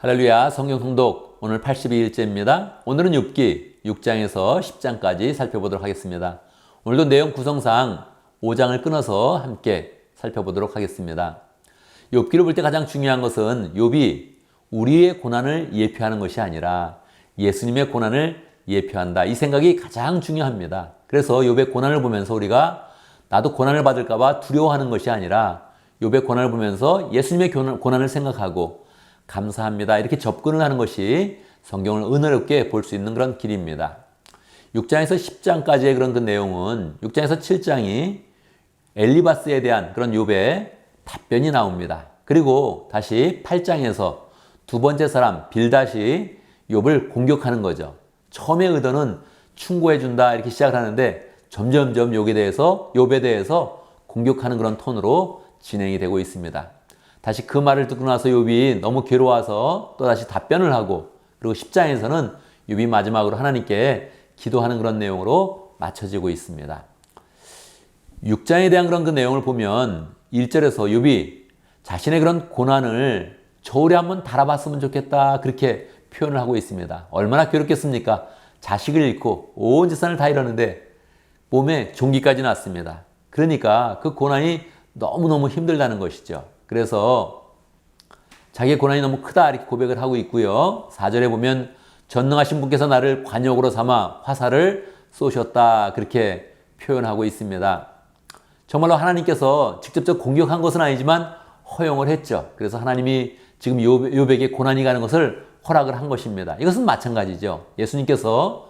할렐루야, 성경 통독 오늘 82일째입니다. 오늘은 욥기 6장에서 10장까지 살펴보도록 하겠습니다. 오늘도 내용 구성상 5장을 끊어서 함께 살펴보도록 하겠습니다. 욥기를 볼 때 가장 중요한 것은 욥이 우리의 고난을 예표하는 것이 아니라 예수님의 고난을 예표한다. 이 생각이 가장 중요합니다. 그래서 욥의 고난을 보면서 우리가 나도 고난을 받을까 봐 두려워하는 것이 아니라 욥의 고난을 보면서 예수님의 고난을 생각하고 감사합니다. 이렇게 접근을 하는 것이 성경을 은혜롭게 볼 수 있는 그런 길입니다. 6장에서 10장까지의 그런 그 내용은 6장에서 7장이 엘리바스에 대한 그런 욥의 답변이 나옵니다. 그리고 다시 8장에서 두 번째 사람 빌닷이 욥을 공격하는 거죠. 처음의 의도는 충고해준다 이렇게 시작을 하는데 점점점 욥에 대해서 공격하는 그런 톤으로 진행이 되고 있습니다. 다시 그 말을 듣고 나서 욥이 너무 괴로워서 또 다시 답변을 하고 그리고 10장에서는 욥이 마지막으로 하나님께 기도하는 그런 내용으로 맞춰지고 있습니다. 6장에 대한 그런 그 내용을 보면 1절에서 욥이 자신의 그런 고난을 저울에 한번 달아봤으면 좋겠다 그렇게 표현을 하고 있습니다. 얼마나 괴롭겠습니까? 자식을 잃고 온 재산을 다 잃었는데 몸에 종기까지 났습니다. 그러니까 그 고난이 너무너무 힘들다는 것이죠. 그래서 자기의 고난이 너무 크다 이렇게 고백을 하고 있고요. 4절에 보면 전능하신 분께서 나를 관역으로 삼아 화살을 쏘셨다 그렇게 표현하고 있습니다. 정말로 하나님께서 직접적 공격한 것은 아니지만 허용을 했죠. 그래서 하나님이 지금 욥에게 고난이 가는 것을 허락을 한 것입니다. 이것은 마찬가지죠. 예수님께서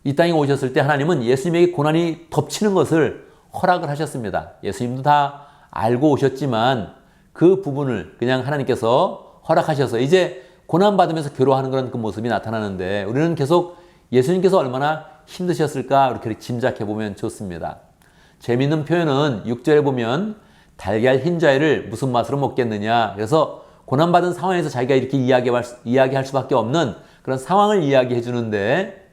이 땅에 오셨을 때 하나님은 예수님에게 고난이 덮치는 것을 허락을 하셨습니다. 예수님도 다 알고 오셨지만 그 부분을 그냥 하나님께서 허락하셔서 이제 고난받으면서 괴로워하는 그런 그 모습이 나타나는데 우리는 계속 예수님께서 얼마나 힘드셨을까 이렇게 짐작해 보면 좋습니다. 재미있는 표현은 6절에 보면 달걀 흰자위를 무슨 맛으로 먹겠느냐. 그래서 고난받은 상황에서 자기가 이렇게 이야기할 수밖에 없는 그런 상황을 이야기해 주는데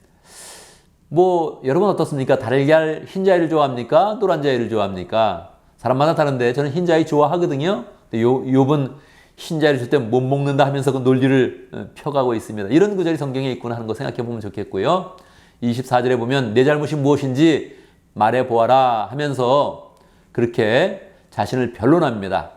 여러분 어떻습니까? 달걀 흰자위를 좋아합니까? 노란자위를 좋아합니까? 사람마다 다른데 저는 흰자위 좋아하거든요. 욥은 흰자위를 줄 때 못 먹는다 하면서 그 논리를 펴가고 있습니다. 이런 구절이 성경에 있구나 하는 거 생각해 보면 좋겠고요. 24절에 보면 내 잘못이 무엇인지 말해보아라 하면서 그렇게 자신을 변론합니다.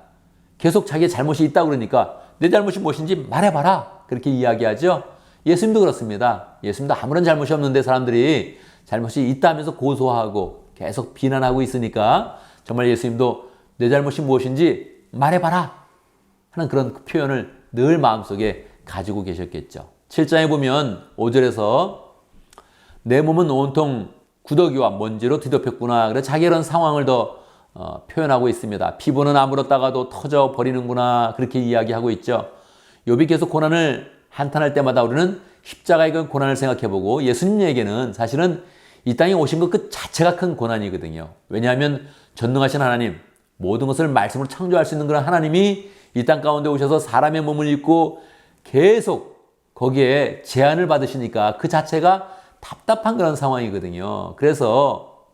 계속 자기의 잘못이 있다고 그러니까 내 잘못이 무엇인지 말해봐라 그렇게 이야기하죠. 예수님도 그렇습니다. 예수님도 아무런 잘못이 없는데 사람들이 잘못이 있다 하면서 고소하고 계속 비난하고 있으니까 정말 예수님도 내 잘못이 무엇인지 말해봐라 하는 그런 표현을 늘 마음속에 가지고 계셨겠죠. 7장에 보면 5절에서 내 몸은 온통 구더기와 먼지로 뒤덮였구나. 그래서 자기 이런 상황을 더 표현하고 있습니다. 피부는 아물었다가도 터져 버리는구나. 그렇게 이야기하고 있죠. 욥이 계속 고난을 한탄할 때마다 우리는 십자가의 그 고난을 생각해보고 예수님에게는 사실은 이 땅에 오신 것 그 자체가 큰 고난이거든요. 왜냐하면 전능하신 하나님, 모든 것을 말씀으로 창조할 수 있는 그런 하나님이 이 땅 가운데 오셔서 사람의 몸을 입고 계속 거기에 제한을 받으시니까 그 자체가 답답한 그런 상황이거든요. 그래서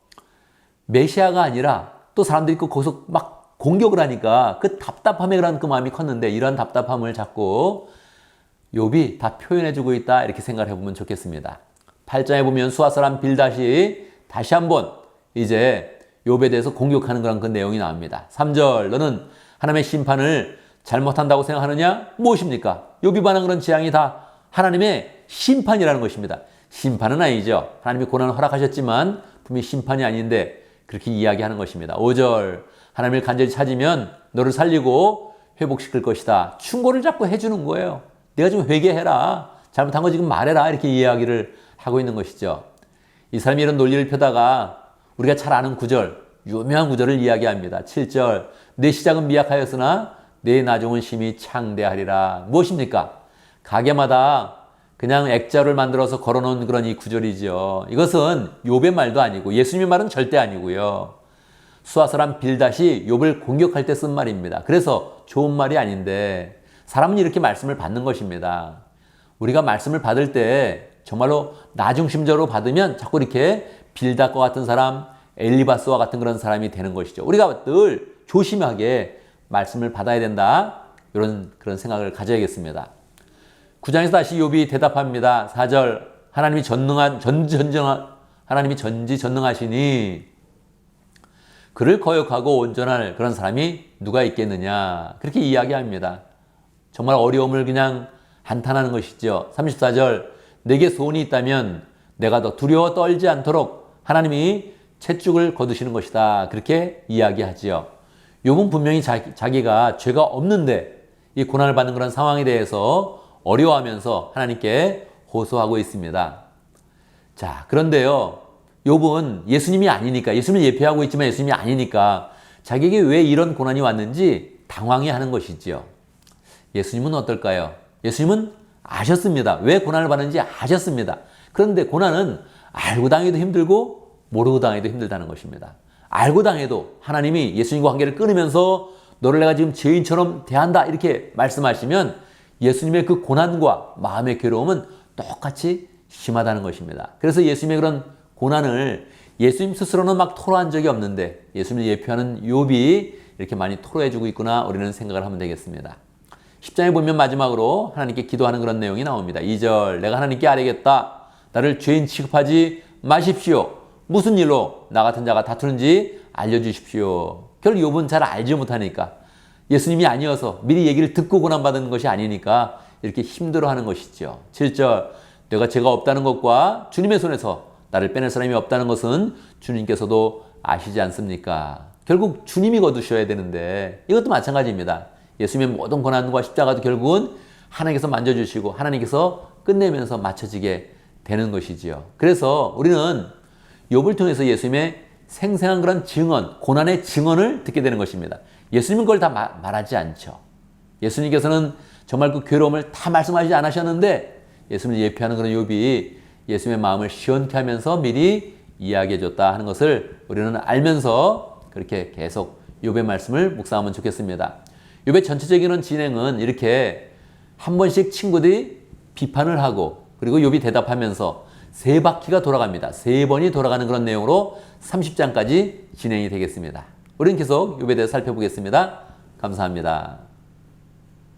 메시아가 아니라 또 사람들이 거기서 막 공격을 하니까 그 답답함에 그런 그 마음이 컸는데 이러한 답답함을 자꾸 욥이 다 표현해주고 있다 이렇게 생각을 해보면 좋겠습니다. 8장에 보면 수아 사람 빌닷이 다시 한번 이제 욥에 대해서 공격하는 그런 그 내용이 나옵니다. 3절 너는 하나님의 심판을 잘못한다고 생각하느냐? 무엇입니까? 욥이 반한 그런 재앙이 다 하나님의 심판이라는 것입니다. 심판은 아니죠. 하나님이 고난을 허락하셨지만 분명히 심판이 아닌데 그렇게 이야기하는 것입니다. 5절 하나님을 간절히 찾으면 너를 살리고 회복시킬 것이다. 충고를 자꾸 해주는 거예요. 내가 좀 회개해라. 잘못한 거 지금 말해라. 이렇게 이야기를 하고 있는 것이죠. 이 사람이 이런 논리를 펴다가 우리가 잘 아는 구절, 유명한 구절을 이야기합니다. 7절 내 시작은 미약하였으나 내 나중은 심히 창대하리라. 무엇입니까? 가게마다 그냥 액자를 만들어서 걸어놓은 그런 이 구절이죠. 이것은 욥의 말도 아니고 예수님의 말은 절대 아니고요. 수아 사람 빌닷이 욥을 공격할 때 쓴 말입니다. 그래서 좋은 말이 아닌데 사람은 이렇게 말씀을 받는 것입니다. 우리가 말씀을 받을 때 정말로 나중심적으로 받으면 자꾸 이렇게 빌닷과 같은 사람, 엘리바스와 같은 그런 사람이 되는 것이죠. 우리가 늘 조심하게 말씀을 받아야 된다. 이런 그런 생각을 가져야겠습니다. 9장에서 다시 욥이 대답합니다. 4절 하나님이 하나님이 전지전능하시니 그를 거역하고 온전할 그런 사람이 누가 있겠느냐. 그렇게 이야기합니다. 정말 어려움을 그냥 한탄하는 것이죠. 34절 내게 소원이 있다면 내가 더 두려워 떨지 않도록 하나님이 채찍을 거두시는 것이다. 그렇게 이야기하지요. 욥은 분명히 자기가 죄가 없는데 이 고난을 받는 그런 상황에 대해서 어려워하면서 하나님께 호소하고 있습니다. 자, 그런데요. 욥은 예수님이 아니니까, 예수님을 예표하고 있지만 예수님이 아니니까 자기에게 왜 이런 고난이 왔는지 당황해하는 것이지요. 예수님은 어떨까요? 예수님은 아셨습니다. 왜 고난을 받는지 아셨습니다. 그런데 고난은 알고 당해도 힘들고 모르고 당해도 힘들다는 것입니다. 알고 당해도 하나님이 예수님과 관계를 끊으면서 너를 내가 지금 죄인처럼 대한다 이렇게 말씀하시면 예수님의 그 고난과 마음의 괴로움은 똑같이 심하다는 것입니다. 그래서 예수님의 그런 고난을 예수님 스스로는 막 토로한 적이 없는데 예수님을 예표하는 욥이 이렇게 많이 토로해주고 있구나 우리는 생각을 하면 되겠습니다. 10장에 보면 마지막으로 하나님께 기도하는 그런 내용이 나옵니다. 2절 내가 하나님께 아뢰겠다. 나를 죄인 취급하지 마십시오. 무슨 일로 나 같은 자가 다투는지 알려주십시오. 결국 욥은 잘 알지 못하니까 예수님이 아니어서 미리 얘기를 듣고 고난받은 것이 아니니까 이렇게 힘들어하는 것이죠. 7절 내가 죄가 없다는 것과 주님의 손에서 나를 빼낼 사람이 없다는 것은 주님께서도 아시지 않습니까? 결국 주님이 거두셔야 되는데 이것도 마찬가지입니다. 예수님의 모든 고난과 십자가도 결국은 하나님께서 만져주시고 하나님께서 끝내면서 맞춰지게 되는 것이지요. 그래서 우리는 욥을 통해서 예수님의 생생한 그런 증언, 고난의 증언을 듣게 되는 것입니다. 예수님은 그걸 다 말하지 않죠. 예수님께서는 정말 그 괴로움을 다 말씀하시지 않으셨는데 예수님을 예표하는 그런 욥이 예수님의 마음을 시원케 하면서 미리 이야기해 줬다 하는 것을 우리는 알면서 그렇게 계속 욥의 말씀을 묵상하면 좋겠습니다. 욥의 전체적인 진행은 이렇게 한 번씩 친구들이 비판을 하고 그리고 욥이 대답하면서 3바퀴가 돌아갑니다. 3번이 돌아가는 그런 내용으로 30장까지 진행이 되겠습니다. 우리는 계속 욥에 대해서 살펴보겠습니다. 감사합니다.